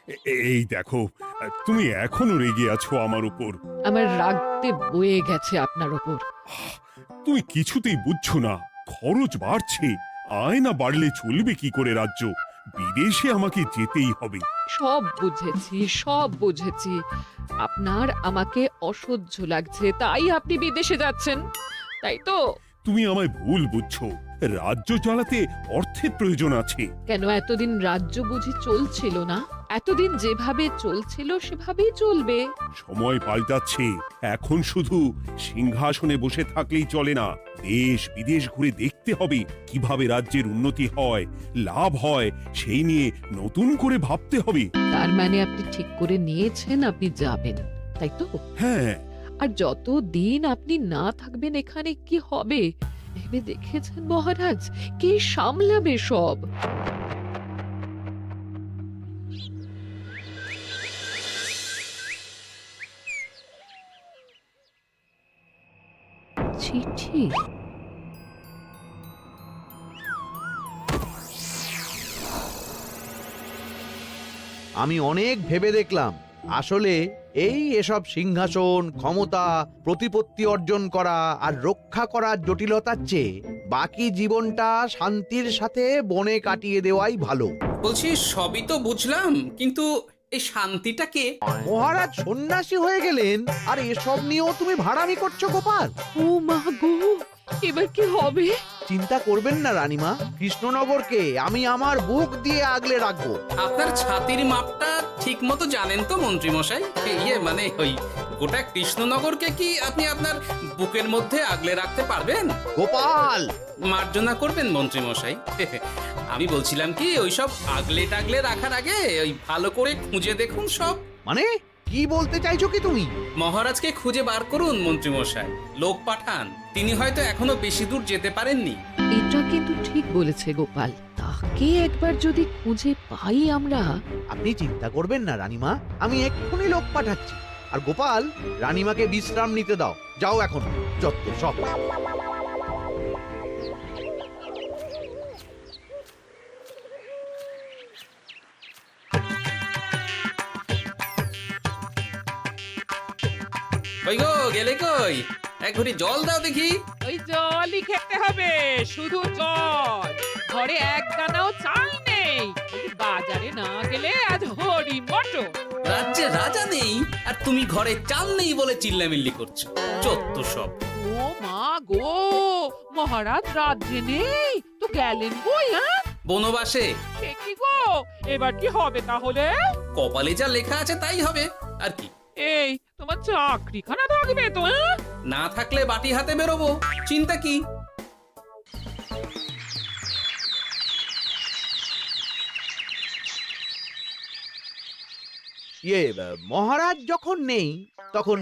এই দেখো, তুমি এখনো রেগে আছো আমার উপর। আমার রাগতে বয়ে গেছে আপনার ওপর। তুমি কিছুতেই বুঝছো না, খরচ বাড়ছে। আয় না বাড়লে চলবে কি করে রাজ্য? বিদেশে আমাকে যেতেই হবে। সব বুঝেছি, সব বুঝেছি। আপনার আমাকে অসহ্য লাগছে, তাই আপনি বিদেশে যাচ্ছেন, তাই তো? তুমি আমায় ভুল বুঝছো। রাজ্য চালাতে অর্থের প্রয়োজন আছে। কেন এতদিন রাজ্য বুঝি চলছিল না? এতদিন যেভাবে চলছিল সেভাবেই চলবে। সময় পাল্টাচ্ছে। এখন শুধু সিংহাসনে বসে থাকলেই চলে না, দেশ বিদেশ ঘুরে দেখতে হবে কিভাবে রাজ্যের উন্নতি হয়, লাভ হয়, সেই নিয়ে নতুন করে ভাবতে হবে। তার মানে আপনি ঠিক করে নিয়েছেন আপনি যাবেন, তাই তো? হ্যাঁ। আর যতদিন আপনি না থাকবেন এখানে কি হবে ভেবে দেখেছেন মহারাজ? কে সামলাবে সব? চিঠি? আমি অনেক ভেবে দেখলাম, আসলে এসব সিংহাসন, ক্ষমতা, প্রতিপত্তি অর্জন করা আর রক্ষা করার জটিলতার চেয়ে বাকি জীবনটা শান্তির সাথে বনে কাটিয়ে দেওয়াই ভালো। বলছি সবই তো বুঝলাম, কিন্তু এই শান্তিটাকে মহারাজ সন্ন্যাসী হয়ে গেলেন আর এসব নিয়েও তুমি ভাড়ামি করছো গোপাল? ও মা গো, এবার কি হবে? চিন্তা করবেন না রানীমা, কৃষ্ণনগরকে আমি আমার বুক দিয়ে আগলে রাখবো। আপনার ছাতির মাপটা ঠিক মতো জানেন তো মন্ত্রী মশাই? মানে ওই গোটা কৃষ্ণনগরকে কি আপনি আপনার বুকের মধ্যে আগলে রাখতে পারবেন? গোপাল! মার্জনা করবেন মন্ত্রী মশাই। আমি বলছিলাম কি, ওইসব আগলে টাগলে রাখার আগে ওই ভালো করে খুঁজে দেখুন সব। মানে কি বলতে চাইছো কি তুমি? মহারাজকে খুঁজে বার করুন মন্ত্রী মশাই, লোক পাঠান। তিনি হয়তো এখনো বেশি দূর যেতে পারেননি। এটা কিন্তু ঠিক বলেছে গোপাল, তাকে একবার যদি খুঁজে পাই আমরা। আপনি চিন্তা করবেন না রানীমা, আমি এক্ষুনি লোক পাঠাচ্ছি। আর গোপাল, রানীমাকে বিশ্রাম নিতে দাও। যাও এখন, যত সব। কই গো, গেলে কই? এক ঘটি জল দাও দেখি। ওই জলই খেতে হবে, শুধু জল। ঘরে এক দানাও চাল নেই। যদি বাজারে না গেলে আজ হরি মটর। রাজ্যে রাজা নেই আর তুমি ঘরে চাল নেই বলে চিল্লামিল্লি করছো, চত্ব সব। ও মা গো, মহারাজ রাজ্যে নেই তো গেলেন কই? হ্যাঁ, বনবাসে। সে কি গো, এবার কি হবে তাহলে? কপালে যা লেখা আছে তাই হবে, আর কি। এই তোমার চাকরিখানা থাকবে তো? হ্যাঁ, না থাকলে বাটি হাতে বেরোবো, চিন্তা কি? মহারাজ যখন নেই তখন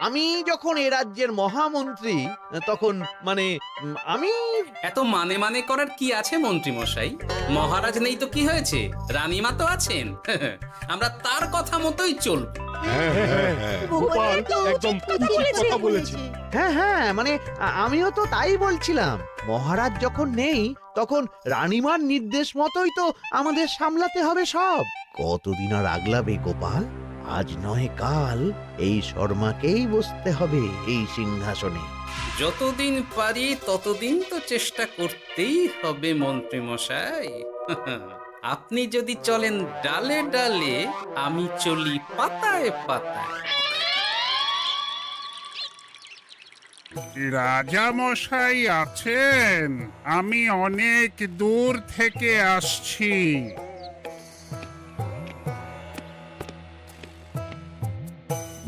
আমি যখন এ রাজ্যের মহামন্ত্রী, তখন আমি এত মানে করার কি আছে মন্ত্রী মশাই? মহারাজ নেই তো কি হয়েছে, রানীমা তো আছেন। আমরা তার কথা মতোই চলব। গোপাল একদম উচিত কথা বলেছে। হ্যাঁ হ্যাঁ, আমিও তো তাই বলছিলাম। মহারাজ যখন নেই তখন রানীমার নির্দেশ মতোই তো আমাদের সামলাতে হবে সব। কতদিন আর আগলাবে গোপাল? আজ নয় কাল এই শর্মাকেই বসতে হবে এই সিংহাসনে। যতদিন পারি ততদিন তো চেষ্টা করতেই হবে মন্ত্রী মশাই। আপনি যদি চলেন ডালে ডালে, আমি চলি পাতায় পাতায়। রাজা মশাই আছেন? আমি অনেক দূর থেকে আসছি।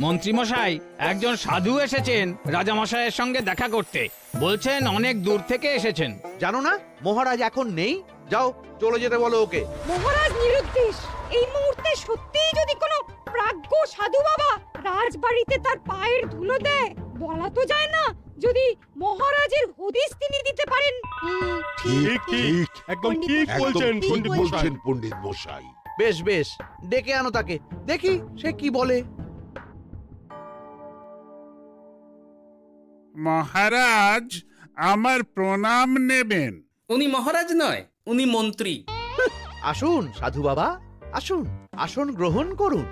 মন্ত্রীমশাই, একজন সাধু এসেছেন রাজামশাইয়ের সঙ্গে দেখা করতে। বলছেন অনেক দূর থেকে এসেছেন। জানো না মহারাজ এখন নেই? যাও, চলে যেতে বলো ওকে। মহারাজ নিরুদ্দেশ। এই মুহূর্তে সত্যিই যদি কোনো প্রাজ্ঞ সাধু বাবা রাজবাড়িতে তার পায়ের ধুলো দেয়, বলা তো যায় না যদি মহারাজের হদিস তিনি দিতে পারেন। ঠিক ঠিক, একদম ঠিক বলছেন পণ্ডিত মশাই। বেশ বেশ, ডেকে আনো তাকে, দেখি সে কি বলে। মহারাজ, আমার প্রণাম নেবেন। উনি মহারাজ নয়, উনি মন্ত্রী। আসুন সাধু বাবা, আসুন আসন গ্রহণ করুন।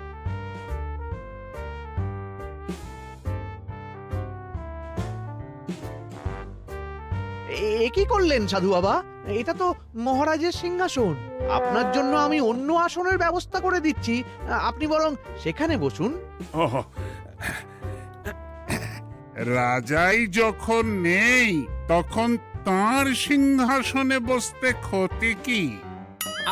কি করলেন সাধু বাবা? এটা তো মহারাজের সিংহাসন। আপনার জন্য আমি অন্য আসনের ব্যবস্থা করে দিচ্ছি, আপনি বরং সেখানে বসুন। ওহ, রাজাই যখন নেই তখন তার সিংহাসনে বসতে ক্ষতি কি?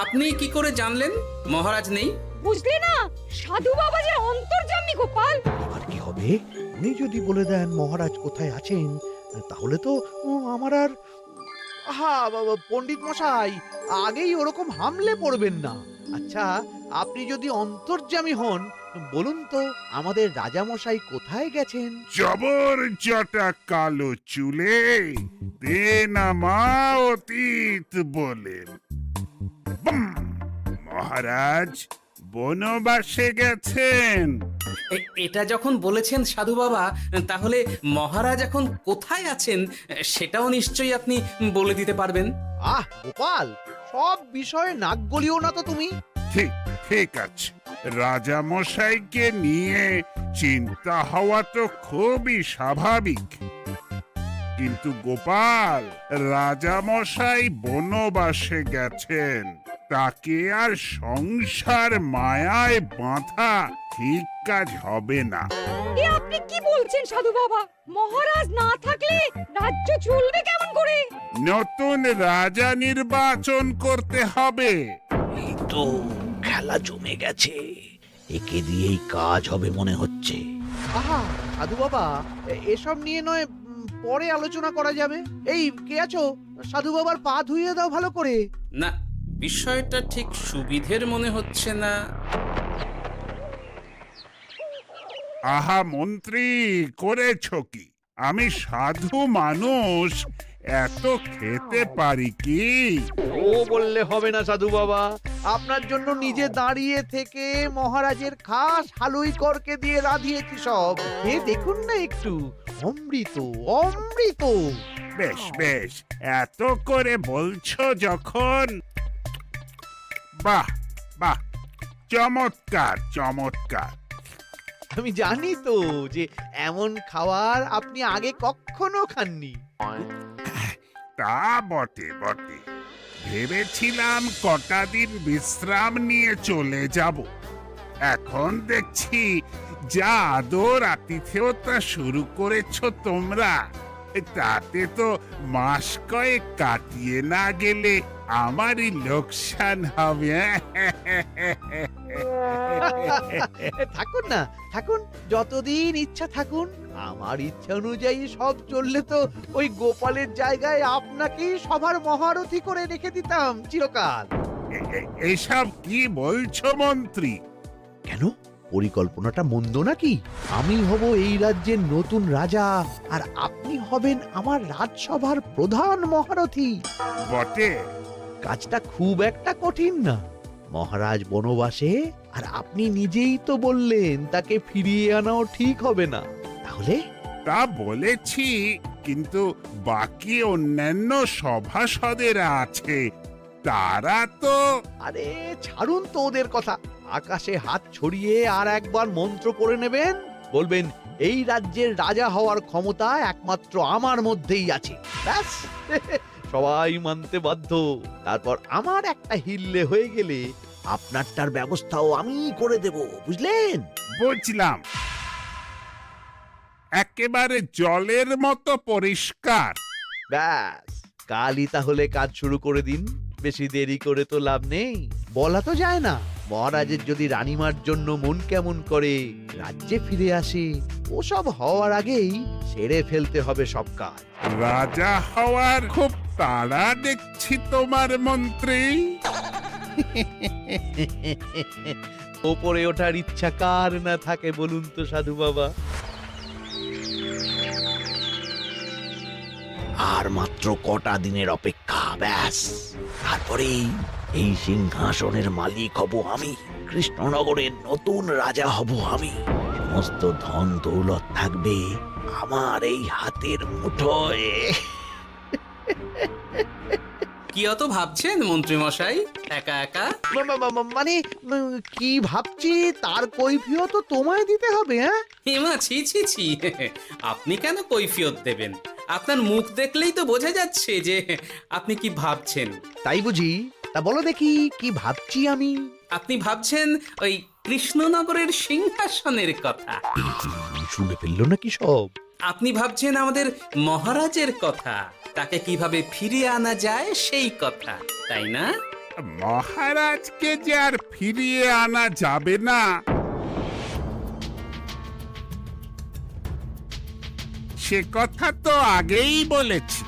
আপনি কি করে জানলেন মহারাজ নেই? বুঝলি না, সাধু বাবা যে অন্তর্যামী গোপাল। এবার কি হবে? উনি যদি বলে দেন মহারাজ কোথায় আছেন, তাহলে তো আমার আর পণ্ডিত মশাই, আগেই ওরকম হামলে পড়বেন না। আচ্ছা, আপনি যদি অন্তর্যামী হন, বলুন তো আমাদের রাজা মশাই কোথায় গেছেন? জবর জটা কালো চুলে দেনামা অতীত বলেন। বুম! মহারাজ বনবাসে গেছেন। এটা যখন বলেছেন সাধু বাবা, তাহলে মহারাজ এখন কোথায় আছেন সেটাও নিশ্চয়ই আপনি বলে দিতে পারবেন। গোপাল, সব বিষয়ে নাক গলিও না তো তুমি। ঠিক ঠিক আছে, রাজা মশাইকে নিয়ে চিন্তা হওয়া তো খুবই স্বাভাবিক, কিন্তু গোপাল, রাজা মশাই বনবাসে গেছেন, তাকে আর সংসার মায়ায় বাঁধা ঠিক কাজ হবে না। এ আপনি কি বলছেন সাধু বাবা? মহারাজ না থাকলে রাজ্য চলবে কেমন করে? নতুন রাজা নির্বাচন করতে হবে। এই তো খেলা জমে গেছে, একে দিয়েই কাজ হবে মনে হচ্ছে। সাধু বাবা, এসব নিয়ে নয় পরে আলোচনা করা যাবে। এই কে আছো? সাধু বাবার পা ধুইয়ে দাও ভালো করে। না, বিষয়টা ঠিক সুবিধের মনে হচ্ছে না। আহা মন্ত্রী, করেছ কি? আমি সাধু মানুষ, এত খেতে পারি কি? ও বললে হবে না সাধু বাবা, আপনার জন্য নিজে দাঁড়িয়ে থেকে মহারাজের খাস হালুই করকে দিয়ে রাঁধিয়েছি সব। দেখুন না একটু, অমৃত অমৃত। বেশ বেশ, এত করে বলছো যখন, বাহ বাহ, চমৎকার চমৎকার। আমি জানি তো যে এমন খাবার আপনি আগে কখনো খাননি। তা বটে বটে, ভেবেছিলাম কটা দিন বিশ্রাম নিয়ে চলে যাব। এখন দেখছি যা আদর আতিথেয়তা শুরু করেছ তোমরা, তাতে তো মাস কয়েক কাটিয়ে না গেলে আমারই লোকসান হবে। থাকুন না, থাকুন, যতদিন ইচ্ছা থাকুন। আমার ইচ্ছা অনুযায়ী সব চললে তো ওই গোপালের জায়গায় আপনাকেই সভার মহারথী করে রেখে দিতাম চিরকাল। এসব কি বলছো মন্ত্রী? কেন, পরিকল্পনাটা মন্দ নাকি? আমি হব এই রাজ্যের নতুন রাজা, আর আপনি হবেন আমার রাজসভার প্রধান মহারথী। বটে, কাজটা খুব একটা কঠিন না। মহারাজ বনবাসে, আর আপনি নিজেই তো বললেন তাকে ফিরিয়ে আনাও ঠিক হবে না। তাহলে? তা বলেছি, কিন্তু বাকি অন্যান্য সভাসদেরা আছে, তারা তো। আরে ছাড়ুন তো ওদের কথা। আকাশে হাত ছড়িয়ে আর একবার মন্ত্র পড়ে নেবেন, বলবেন এই রাজ্যের রাজা হওয়ার ক্ষমতা একমাত্র আমার মধ্যেই আছে। ব্যাস, সবাই মানতে বাধ্য। তারপর আমার একটা হিল্লে হয়ে গেলে আপনারটার ব্যবস্থাও আমি করে দেব, বুঝলেন? বুঝলাম, একেবারে জলের মতো পরিষ্কার। ব্যাস, কালই তাহলে কাজ শুরু করে দিন। বেশি দেরি করে তো লাভ নেই। বলা তো যায় না, মহারাজের যদি রানীমার জন্য মন কেমন করে, রাজ্যে ফিরে আসে, ওসব হওয়ার আগেই সেরে ফেলতে হবে সব কাজ। রাজা হওয়ার খুব তাড়া দেখছি তোমার মন্ত্রী। ওপরে ওঠার ইচ্ছা কার না থাকে বলুন তো সাধু বাবা? আর মাত্র কটা দিনের অপেক্ষা, ব্যাস, তারপরেই এই সিংহাসনের মালিক হব আমি। কৃষ্ণনগরের নতুন রাজা হব আমি। সমস্ত ধন দৌলত থাকবে আমার এই হাতের মুঠোয়। কি অত ভাবছেন মন্ত্রী মশাই একা একা? মানে কি ভাবছি তার কৈফিয়ত তো তোমায় দিতে হবে। হ্যাঁ হিমা, ছি ছি ছি, আপনি কেন কৈফিয়ত দেবেন? আপনার মুখ দেখলেই তো বোঝা যাচ্ছে যে আপনি কি ভাবছেন। তাই বুঝি? তা বলো দেখি কি ভাবছি আমি। আপনি ভাবছেন ওই কৃষ্ণনগরের সিংহাসনের কথা। শুনে ফেললো নাকি সব? আপনি ভাবছেন আমাদের মহারাজের কথা, তাকে কিভাবে ফিরিয়ে আনা যায় সেই কথা, তাই না? মহারাজকে যে আর ফিরিয়ে আনা যাবে না, সে কথা তো আগেই বলেছি।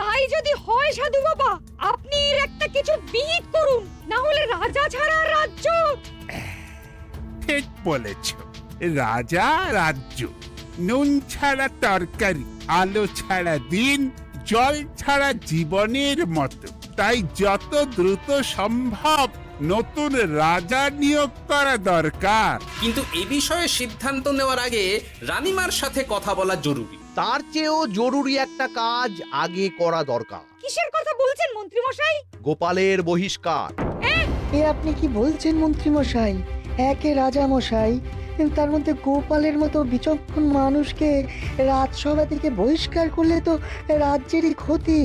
তাই যদি হয় সাধু বাবা, আপনি এর একটা কিছু বিহিত করুন, না হলে রাজা ছাড়া রাজ্য। ঠিক বলেছ, রাজা রাজ্য, নুন ছাড়া তরকারি, আলো ছাড়া দিন, জল ছাড়া জীবনের মতো। তাই যত দ্রুত সম্ভব নতুন রাজা নিয়োগ করা দরকার। কিন্তু এ বিষয়ে সিদ্ধান্ত নেওয়ার আগে রানীমার সাথে কথা বলা জরুরি। তার চেয়েও জরুরি একটা কাজ আগে করা দরকার। কিসের কথা বলছেন মন্ত্রী মশাই? গোপালের বহিষ্কার। এ আপনি কি বলছেন মন্ত্রী মশাই? একে রাজা মশাই, তার মধ্যে গোপালের মতো বিচক্ষণ মানুষকে রাজসভা থেকে বহিষ্কার করলে তো রাজ্যেরই ক্ষতি।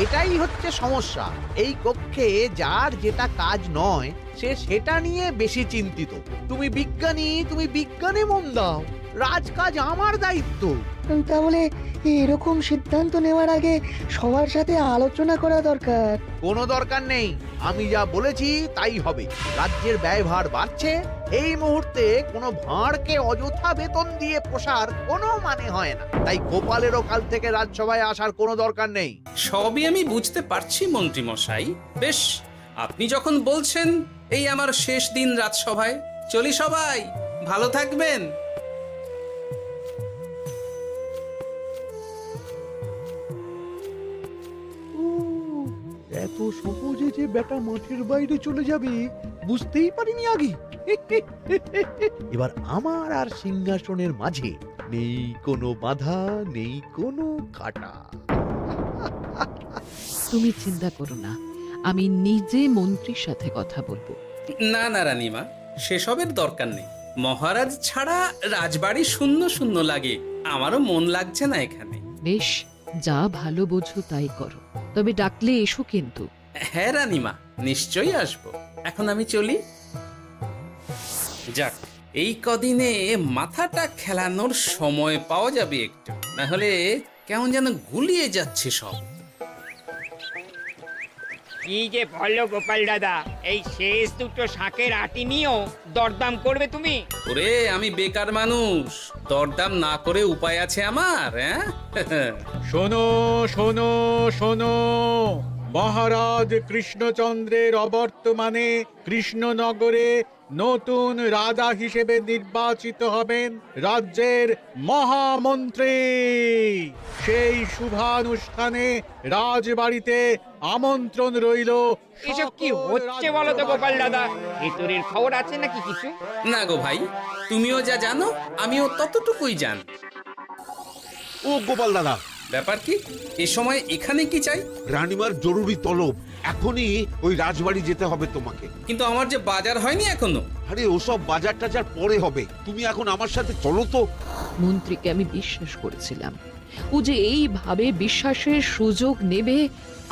এটাই হচ্ছে সমস্যা। এই কক্ষে যার যেটা কাজ নয় সে সেটা নিয়ে বেশি চিন্তিত। তুমি বিজ্ঞানী, তুমি বিজ্ঞানে মন দাও, রাজকাজ আমার দায়িত্ব। তাহলে এরকম সিদ্ধান্ত নেওয়ার আগে সবার সাথে আলোচনা করা দরকার। কোনো দরকার নেই, আমি যা বলেছি তাই হবে। রাজ্যের ব্যয়ভার বাড়ছে, এই মুহূর্তে কোনো ভাঁড়কে অযথা বেতন দিয়ে পোষার কোনো মানে হয় না। তাই গোপালেরও কাল থেকে রাজসভায় আসার কোনো দরকার নেই। সবই আমি বুঝতে পারছি মন্ত্রী মশাই। বেশ, আপনি যখন বলছেন, এই আমার শেষ দিন রাজসভায়, চলি সবাই, ভালো থাকবেন। এত সহজে যে বেটা মাঠের বাইরে চলে যাবে বুঝতেই পারিনি আগে। এবার আমার আর সিংহাসনের মাঝে নেই কোনো বাধা, নেই কোনো কাটা। তুমি চিন্তা করো না, আমি নিজে মন্ত্রীর সাথে কথা বলবো। না না রানীমা, সেসবের দরকার নেই। মহারাজ ছাড়া রাজবাড়ি শূন্য শূন্য লাগে, আমারও মন লাগছে না এখানে। বেশ, যা ভালো বোঝো তাই করো, তবে ডাকলে এসো কিন্তু। হ্যাঁ রানীমা, নিশ্চয়ই আসবো। এখন আমি চলি। যাক, এই কদিনে মাথাটা খেলানোর সময় পাওয়া যাবে একটু, না হলে কেমন যেন গুলিয়ে যাচ্ছে সব। কি যে বললো গোপাল দাদা, এই শেষ দুটো শাকের আটি নিয়েও দরদাম করবে তুমি? ওরে, আমি বেকার মানুষ, দরদাম না করে উপায় আছে আমার? হ্যাঁ শোনো শোনো শোনো, মহারাজ কৃষ্ণচন্দ্রের অবর্তমানে কৃষ্ণনগরে নতুন রাজা হিসেবে নির্বাচিত হবেন রাজ্যের মহামন্ত্রী। সেই শুভানুষ্ঠানে রাজবাড়িতে আমন্ত্রণ রইল। এসব কি হচ্ছে বলো তো গোপাল দাদা? ভেতরের খবর আছে নাকি কিছু? না গো ভাই, তুমিও যা জানো আমিও ততটুকুই জানি। ও গোপাল দাদা, ব্যাপার কি? এ সময় এখানে কি চাই? রানীমার জরুরি তলব, এখনই ওই রাজবাড়ি যেতে হবে তোমাকে। কিন্তু আমার যে বাজার হয়নি এখনো। আরে ওসব বাজার টাজার পরে হবে, তুমি এখন আমার সাথে চলো তো। মন্ত্রীকে আমি বিশ্বাস করেছিলাম, ও যে এইভাবে বিশ্বাসের সুযোগ নেবে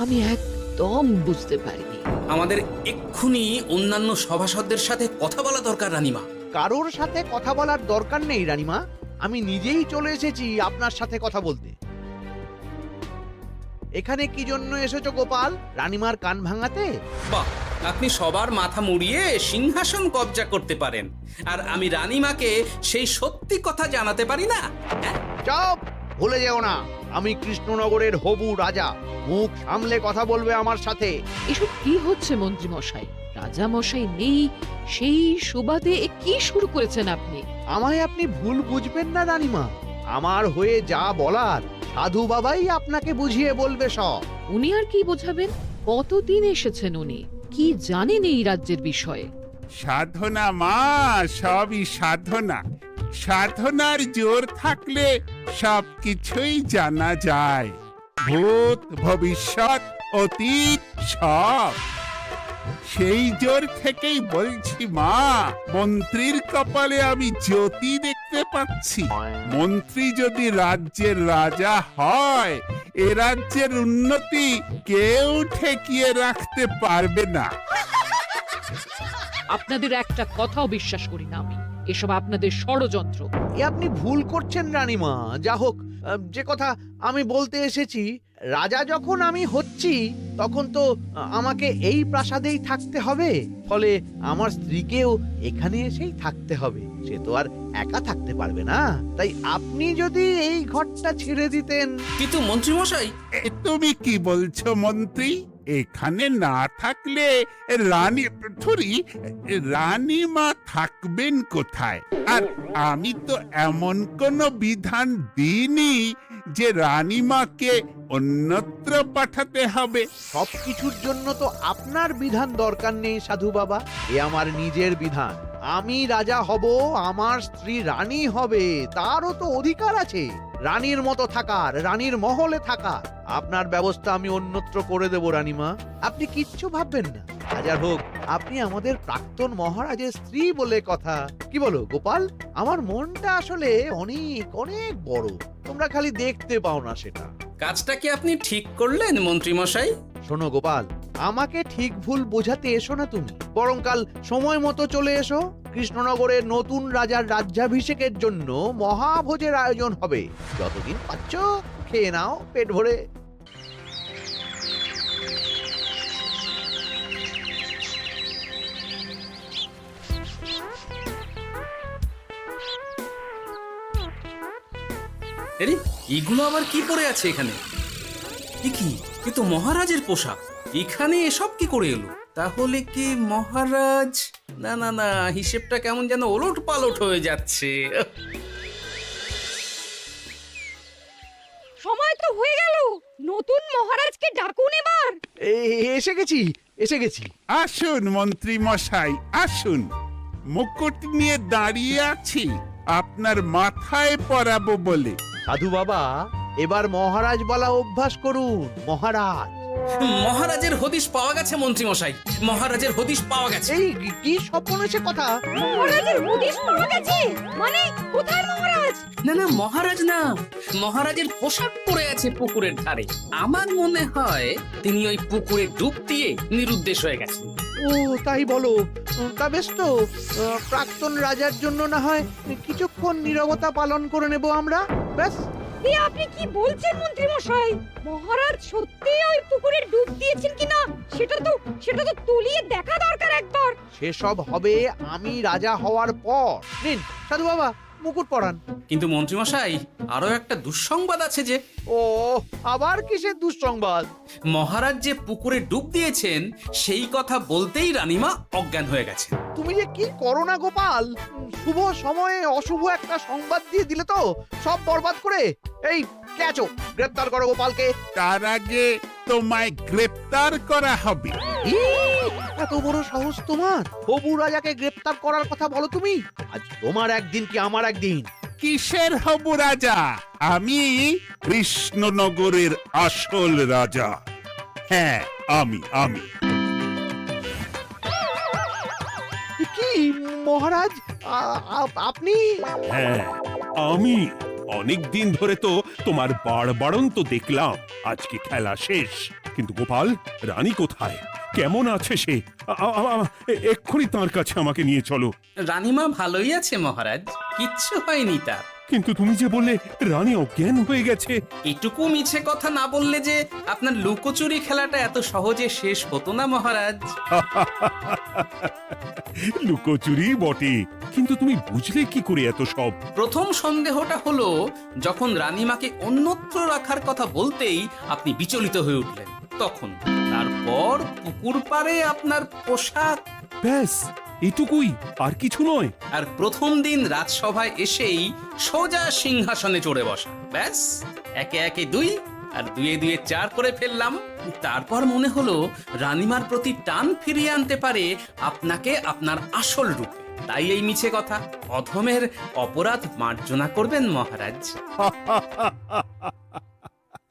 আমি একদম বুঝতে পারিনি। আমাদের এক্ষুনি অন্যান্য সভাসদদের সাথে কথা বলা দরকার রানীমা। কারোর সাথে কথা বলার দরকার নেই রানীমা, আমি নিজেই চলে এসেছি আপনার সাথে কথা বলতে। এখানে কি জন্য এসেছো গোপাল? রানীমার কান ভাঙাতে? বাহ, আপনি সবার মাথা মুড়িয়ে সিংহাসন কবজা করতে পারেন, আর আমি রানীমাকে সেই সত্যি কথা জানাতে পারি না? চুপ! ভুলে যেও না, আমি কৃষ্ণনগরের হবু রাজা। মুখ সামলে কথা বলবে আমার সাথে। এসব কি হচ্ছে মন্ত্রী মশাই? রাজা মশাই নেই, সেই সুবাদে এ কি শুরু করেছেন আপনি? আমায় আপনি ভুল বুঝবেন না রানীমা, আমার হয়ে যা বলার সাধু বাবাই আপনাকে বুঝিয়ে বলবে সব। উনি আর কি বোঝাবেন? কতদিন এসেছেন উনি, কি জানেন এই রাজ্যের বিষয়ে? সাধনা মা, সবই সাধনা। সাধনার জোর থাকলে সবকিছুই জানা যায়। ভূত ভবিষ্যৎ অতীত সব। সেই জোর থেকেই বলছি মা, মন্ত্রীর কপালে আমি জ্যোতি দেখতে পাচ্ছি। মন্ত্রী যদি রাজ্যের রাজা হয়, এ রাজ্যের উন্নতি কেউ ঠেকিয়ে রাখতে পারবে না। আপনাদের একটা কথাও বিশ্বাস করি না আমি, এসব আপনাদের ষড়যন্ত্র। এ আপনি ভুল করছেন রানীমা। যা হোক, যে কথা আমি বলতে এসেছি, রাজা যখন আমি হচ্ছি তখন তো আমাকে এই প্রাসাদেই থাকতে হবে, ফলে আমার স্ত্রীকেও এখানে এসেই থাকতে হবে। সে তো আর একা থাকতে পারবে না। তাই আপনি যদি এই ঘরটা ছেড়ে দিতেন। কিন্তু মন্ত্রীমশাই, তুমি কি বলছো মন্ত্রী? এখানে না থাকলে রানীমা থাকবেন কোথায়? আর আমি তো এমন কোনো বিধান দিইনি যে রানীমাকে অন্যত্র পাঠাতে হবে। সবকিছুর জন্য তো আপনার বিধান দরকার নেই সাধু বাবা, এ আমার নিজের বিধান। আমি রাজা হব, আমার স্ত্রী রানী হবে, তারও তো অধিকার আছে রানীর মতো থাকার, রানীর মহলে থাকার। আপনার ব্যবস্থা আমি অন্যত্র করে দেব রানীমা, আপনি কিচ্ছু ভাববেন না। হাজার হোক আপনি আমাদের প্রাক্তন মহারাজের স্ত্রী বলে কথা। কি বলো গোপাল? আমার মনটা আসলে অনেক অনেক বড়, তোমরা খালি দেখতে পাও না সেটা। কাজটা কি আপনি ঠিক করলেন মন্ত্রীমশাই? শোনো গোপাল, আমাকে ঠিক ভুল বোঝাতে এসো না তুমি, বরং কাল সময় মতো চলে এসো। কৃষ্ণনগরের নতুন রাজার রাজ্যাভিষেকের জন্য মহাভোজের আয়োজন হবে। যতদিন পাচ্ছ খেয়ে নাও পেট ভরে। আরে এগুলো আবার কি পরে আছে এখানে? কি এ তো মহারাজের পোশাক, এখানে এসব কি করে এলো? তাহলে কি মহারাজ? না না না, হিসেবটা কেমন যেন ওলট পালট হয়ে যাচ্ছে। সময় তো হয়ে গেল, নতুন মহারাজকে ডাকুন এবার। এসে গেছি, এসে গেছি। আসুন মন্ত্রী মশাই, আসুন। মুকুট নিয়ে দাঁড়িয়ে আছি আপনার মাথায় পরাবো বলে। সাধু বাবা, এবার মহারাজ বলা অভ্যাস করুন। মহারাজ। মহারাজের হদিশ পাওয়া গেছে মন্ত্রীমশাই, মহারাজের হদিশ পাওয়া গেছে। এই কি সর্বনাশে কথা! মহারাজের হদিশ পাওয়া গেছে মানে কোথায় মহারাজ? না না, মহারাজ না, মহারাজের পোশাক পরে আছে পুকুরের ধারে। আমার মনে হয় তিনি ওই পুকুরে ডুব দিয়ে নিরুদ্দেশ হয়ে গেছেন। ও তাই বলো? তা বেশ তো, প্রাক্তন রাজার জন্য না হয় কিছুক্ষণ নীরবতা পালন করে নেব আমরা, ব্যাস। এ আপনি কি বলছেন মন্ত্রী মশাই? মহারাজ সত্যি ওই পুকুরে ডুব দিয়েছেন কিনা সেটা তো তুলিয়ে দেখা দরকার একবার। সেসব হবে আমি রাজা হওয়ার পর। নিন সাধু বাবা, মুকুট পরান। কিন্তু মন্ত্রীমশাই, আরো একটা দুঃসংবাদ আছে যে। ও আবার কিসের দুঃসংবাদ? মহারাজ যে পুকুরে ডুব দিয়েছেন সেই কথা বলতেই রানীমা অজ্ঞান হয়ে গেছে। তুমি যে কি করো না গোপাল, শুভ সময়ে অশুভ একটা সংবাদ দিয়ে দিলে তো সব বরবাদ করে। এই কে আছো? গ্রেপ্তার করো গোপালকে। তার আগে তোমায় গ্রেপ্তার করা হবে। এত বড় সাহস তোমার? হবু রাজাকে গ্রেপ্তার করার কথা বলো তুমি? আজ তোমার একদিন কি আমার একদিন। কিসের হব রাজা? আমি কৃষ্ণনগরের আসল রাজা। হ্যাঁ, আমি। কি মহারাজ, আপনি? হ্যাঁ, আমি। অনেকদিন ধরে তো তোমার বাড়বাড়ন্ত দেখলাম, আজকে খেলা শেষ। কিন্তু গোপাল, রানী কোথায়? কেমন আছে সে? এক্ষুনি তার কাছে আমাকে নিয়ে চলো। রানীমা ভালোই আছে মহারাজ, কিচ্ছু হয়নি তার। কিন্তু তুমি যে বললে রানী অজ্ঞান হয়ে গেছে। এটুকু মিছে কথা না বললে যে আপনার লুকোচুরি খেলাটা এত সহজে শেষ হতো না মহারাজ। লুকোচুরি বটে, কিন্তু তুমি বুঝলে কি করে এত সব? প্রথম সন্দেহটা হলো যখন রানীমাকে অন্যত্র রাখার কথা বলতেই আপনি বিচলিত হয়ে উঠলেন, তখন। তারপর পুকুর পাড়ে আপনার পোশাক। ব্যাস এটুকুই, আর কিছু নয়। আর প্রথম দিন রাজসভায় এসেই সোজা সিংহাসনে চড়ে বসা, ব্যাস। একে একে 2 আর 2 2 4 করে ফেললাম। তারপর মনে হলো রানীমার প্রতি টান ফিরিয়ে আনতে পারে আপনাকে আপনার আসল রূপে। তাই এই মিছে কথা। অধমের অপরাধ মার্জনা করবেন মহারাজ।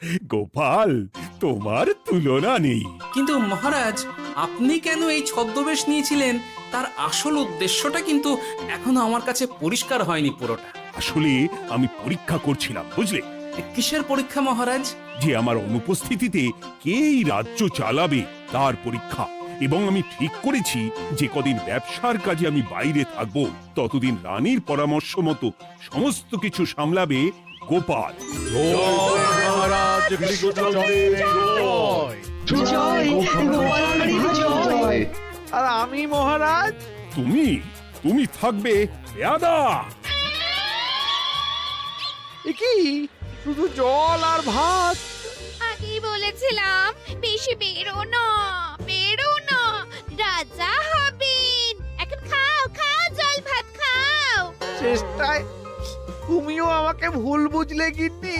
গোপাল, তোমার তুলনা নেই। কিন্তু মহারাজ, আপনি কেন এই ছদ্মবেশ নিয়েছিলেন তার আসল উদ্দেশ্যটা কিন্তু এখনো আমার কাছে পরিষ্কার হয়নি পুরোটা। আসলে আমি পরীক্ষা করছিলাম, বুঝলে, কিসের পরীক্ষা মহারাজ? যে আমার অনুপস্থিতিতে কে এই রাজ্য চালাবে তার পরীক্ষা। এবং আমি ঠিক করেছি যে কদিন ব্যবসার কাজে আমি বাইরে থাকব, ততদিন রানীর পরামর্শ মতো সমস্ত কিছু সামলাবে গোপাল। আর আমি মহারাজ? তুমি থাকবে পেয়াদা। এ কি শুধু জল আর ভাত? আগেই বলেছিলাম বেশি বেরো না, বেরো না, রাজা হবেন। এখন খাও খাও, জল ভাত খাও। চেষ্টায় তুমিও আমাকে ভুল বুঝলে গিন্নি।